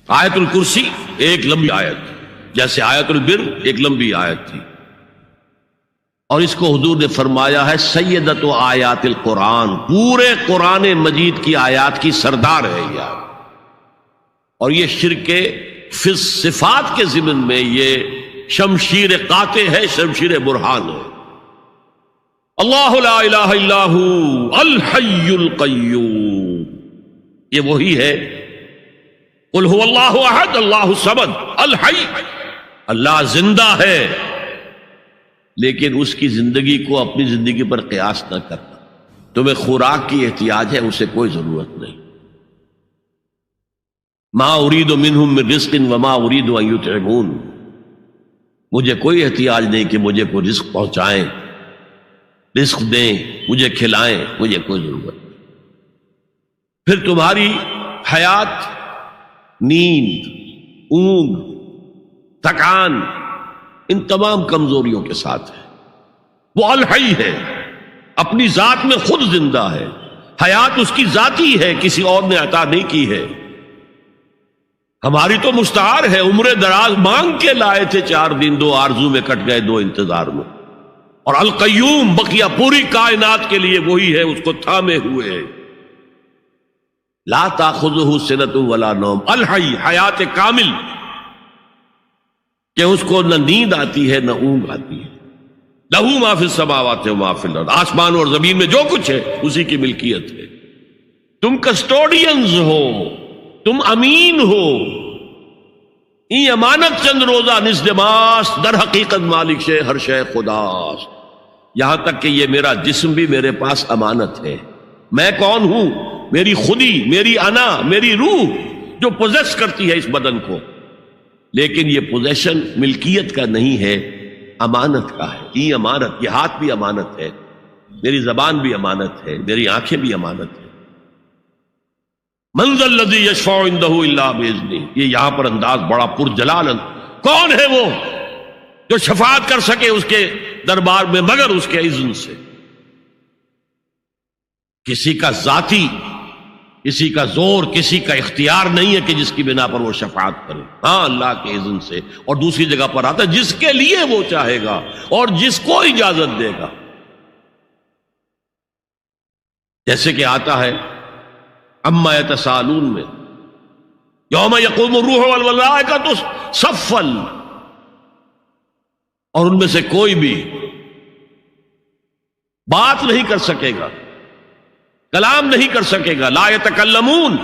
آیت الکرسی ایک لمبی آیت، جیسے آیت البر ایک لمبی آیت تھی، اور اس کو حضور نے فرمایا ہے سیدۃ آیات القرآن، پورے قرآن مجید کی آیات کی سردار ہے یہ آیت۔ اور یہ شرک فی صفات کے ضمن میں یہ شمشیر قاطع ہے، شمشیر برہان ہے۔ اللہ لا الہ الا ہو الحی القیوم، یہ وہی ہے قل هو اللہ احد اللہ الصمد الحی، اللہ زندہ ہے، لیکن اس کی زندگی کو اپنی زندگی پر قیاس نہ کرنا۔ تمہیں خوراک کی احتیاج ہے، اسے کوئی ضرورت نہیں۔ ما اريد منهم من رزق وما اريد ان يطعمون، مجھے کوئی احتیاج نہیں کہ مجھے کوئی رزق پہنچائیں، رزق دیں، مجھے کھلائیں، مجھے کوئی ضرورت نہیں۔ پھر تمہاری حیات نیند، اونگ، تھکان، ان تمام کمزوریوں کے ساتھ ہے۔ وہ الحی ہے، اپنی ذات میں خود زندہ ہے، حیات اس کی ذاتی ہے، کسی اور نے عطا نہیں کی ہے۔ ہماری تو مستعار ہے، عمر دراز مانگ کے لائے تھے، 4 دن 2 آرزو میں کٹ گئے، 2 انتظار میں۔ اور القیوم بقیہ پوری کائنات کے لیے وہی ہے، اس کو تھامے ہوئے ہے۔ لا تاخذہ سنۃ ولا نوم، الحی، حیات کامل، کہ اس کو نہ نیند آتی ہے نہ اونگ آتی ہے۔ لہ ما فی السماوات و ما فی الارض، آسمان اور زمین میں جو کچھ ہے اسی کی ملکیت ہے۔ تم کسٹوڈینز ہو، تم امین ہو، این امانت چند روزہ نزدماس، در حقیقت مالک شے ہر شے خداست۔ یہاں تک کہ یہ میرا جسم بھی میرے پاس امانت ہے۔ میں کون ہوں؟ میری خودی، میری انا، میری روح جو پوزیس کرتی ہے اس بدن کو، لیکن یہ پوزیشن ملکیت کا نہیں ہے، امانت کا ہے۔ یہ امانت، یہ ہاتھ بھی امانت ہے، میری زبان بھی امانت ہے، میری آنکھیں بھی امانت ہے۔ من ذا الذی یشفع عندہ الا باذنہ، یہ یہاں پر انداز بڑا پرجلال، کون ہے وہ جو شفاعت کر سکے اس کے دربار میں مگر اس کے اذن سے؟ کسی کا ذاتی، کسی کا زور، کسی کا اختیار نہیں ہے کہ جس کی بنا پر وہ شفاعت کرے، ہاں اللہ کے اذن سے۔ اور دوسری جگہ پر آتا ہے جس کے لیے وہ چاہے گا اور جس کو اجازت دے گا، جیسے کہ آتا ہے اما یتساءلون میں، یوم یقوم الروح والملائکۃ صفا، اور ان میں سے کوئی بھی بات نہیں کر سکے گا، کلام نہیں کر سکے گا، لا یتکلمون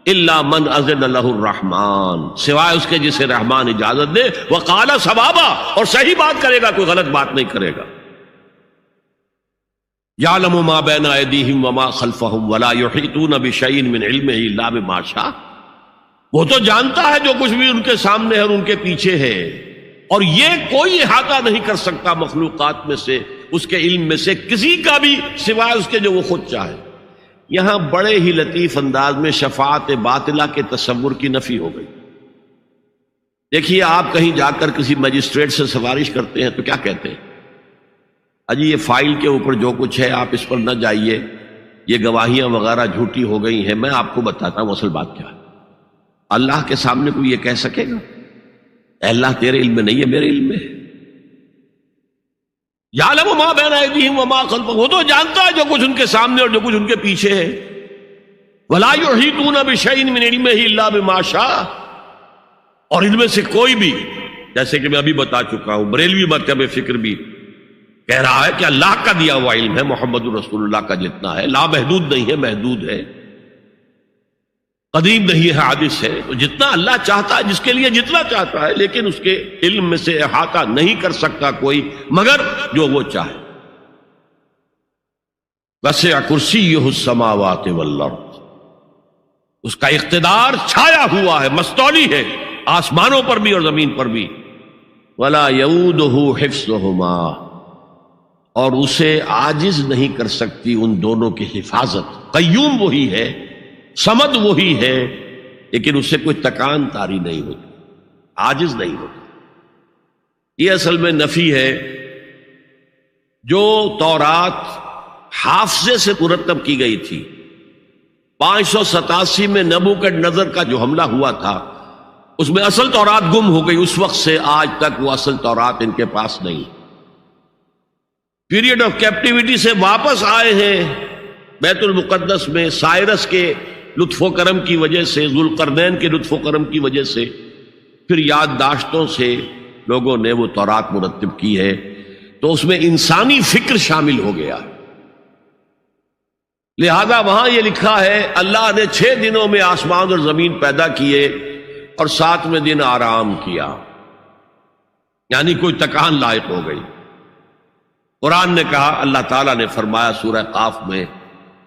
الا من اذن له الرحمن، سوائے اس کے جسے رحمان اجازت دے، وقال صوابا، اور صحیح بات کرے گا، کوئی غلط بات نہیں کرے گا۔ یعلم ما بین ایدیہم وما خلفہم ولا یحیطون بشیء من علمہ الا بما شاء، وہ تو جانتا ہے جو کچھ بھی ان کے سامنے ہے اور ان کے پیچھے ہے، اور یہ کوئی احاطہ نہیں کر سکتا مخلوقات میں سے، اس کے علم میں سے کسی کا بھی، سوائے اس کے جو وہ خود چاہے۔ یہاں بڑے ہی لطیف انداز میں شفاعت باطلہ کے تصور کی نفی ہو گئی۔ دیکھیے، آپ کہیں جا کر کسی مجسٹریٹ سے سفارش کرتے ہیں تو کیا کہتے ہیں؟ اجی یہ فائل کے اوپر جو کچھ ہے آپ اس پر نہ جائیے، یہ گواہیاں وغیرہ جھوٹی ہو گئی ہیں، میں آپ کو بتاتا ہوں اصل بات کیا ہے۔ اللہ کے سامنے کوئی یہ کہہ سکے گا اے اللہ تیرے علم میں نہیں ہے، میرے علم میں ہے؟ یعلم ما بین ایدیہم وما خلفہم، وہ تو جانتا ہے جو کچھ ان کے سامنے اور جو کچھ ان کے پیچھے ہے۔ ولا یحیطون بشیء من علمہ الا بما شاء، اور ان میں سے کوئی بھی، جیسے کہ میں ابھی بتا چکا ہوں، بریلوی مکتب فکر بھی کہہ رہا ہے کہ اللہ کا دیا ہوا علم ہے، محمد رسول اللہ کا جتنا ہے، لا محدود نہیں ہے، محدود ہے، قدیم نہیں ہے، حادث ہے۔ تو جتنا اللہ چاہتا ہے، جس کے لیے جتنا چاہتا ہے، لیکن اس کے علم میں سے احاطہ نہیں کر سکتا کوئی مگر جو وہ چاہے۔ وسع کرسیہ السماوات والارض، اس کا اقتدار چھایا ہوا ہے، مستولی ہے، آسمانوں پر بھی اور زمین پر بھی۔ ولا یؤودہ حفظہما، اور اسے عاجز نہیں کر سکتی ان دونوں کی حفاظت۔ قیوم وہی ہے، صمد وہی ہے، لیکن اس سے کوئی تکان تاری نہیں ہوتی، عاجز نہیں ہوتی۔ یہ اصل میں نفی ہے جو تورات حافظے سے مرتب کی گئی تھی۔ 587 میں نبوکڈنضر کا جو حملہ ہوا تھا، اس میں اصل تورات گم ہو گئی، اس وقت سے آج تک وہ اصل تورات ان کے پاس نہیں۔ پیریڈ آف کیپٹیوٹی سے واپس آئے ہیں بیت المقدس میں، سائرس کے لطف و کرم کی وجہ سے، ذوالقرنین کے لطف و کرم کی وجہ سے، پھر یادداشتوں سے لوگوں نے وہ تورات مرتب کی ہے، تو اس میں انسانی فکر شامل ہو گیا۔ لہذا وہاں یہ لکھا ہے اللہ نے 6 دنوں میں آسمان اور زمین پیدا کیے اور 7ویں دن آرام کیا، یعنی کوئی تکان لائق ہو گئی۔ قرآن نے کہا، اللہ تعالیٰ نے فرمایا سورہ قاف میں،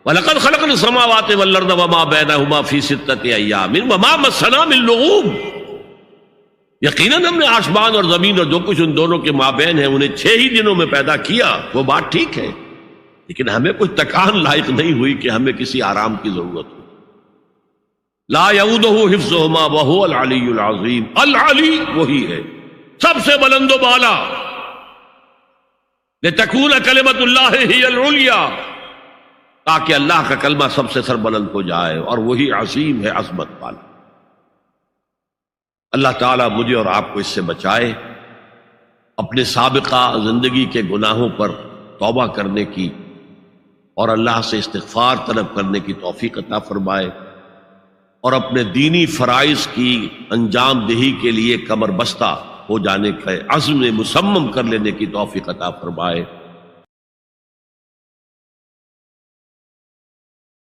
وَلَقَدْ خَلَقْنَا السَّمَاوَاتِ وَالْأَرْضَ وَمَا بَيْنَهُمَا فِي 6 أَيَّامٍ وَمَا مَسَّنَا مِن لُغُوبٍ، یقیناً ہم نے آسمان اور زمین اور جو کچھ ان دونوں کے مابین ہے انہیں 6 ہی دنوں میں پیدا کیا۔ وہ بات ٹھیک ہے، لیکن ہمیں کوئی تکان لائق نہیں ہوئی کہ ہمیں کسی آرام کی ضرورت ہو۔ لا یعودہ حفظہما وہو العلی العظیم، العلی وہی ہے سب سے بلند و بالا، لتکون کلمۃ اللہ ہی العلیٰ، تاکہ اللہ کا کلمہ سب سے سر بلند ہو جائے، اور وہی عظیم ہے، عظمت والا۔ اللہ تعالیٰ مجھے اور آپ کو اس سے بچائے، اپنے سابقہ زندگی کے گناہوں پر توبہ کرنے کی اور اللہ سے استغفار طلب کرنے کی توفیق عطا فرمائے، اور اپنے دینی فرائض کی انجام دہی کے لیے کمر بستہ ہو جانے کا عزم مصمم کر لینے کی توفیق عطا فرمائے۔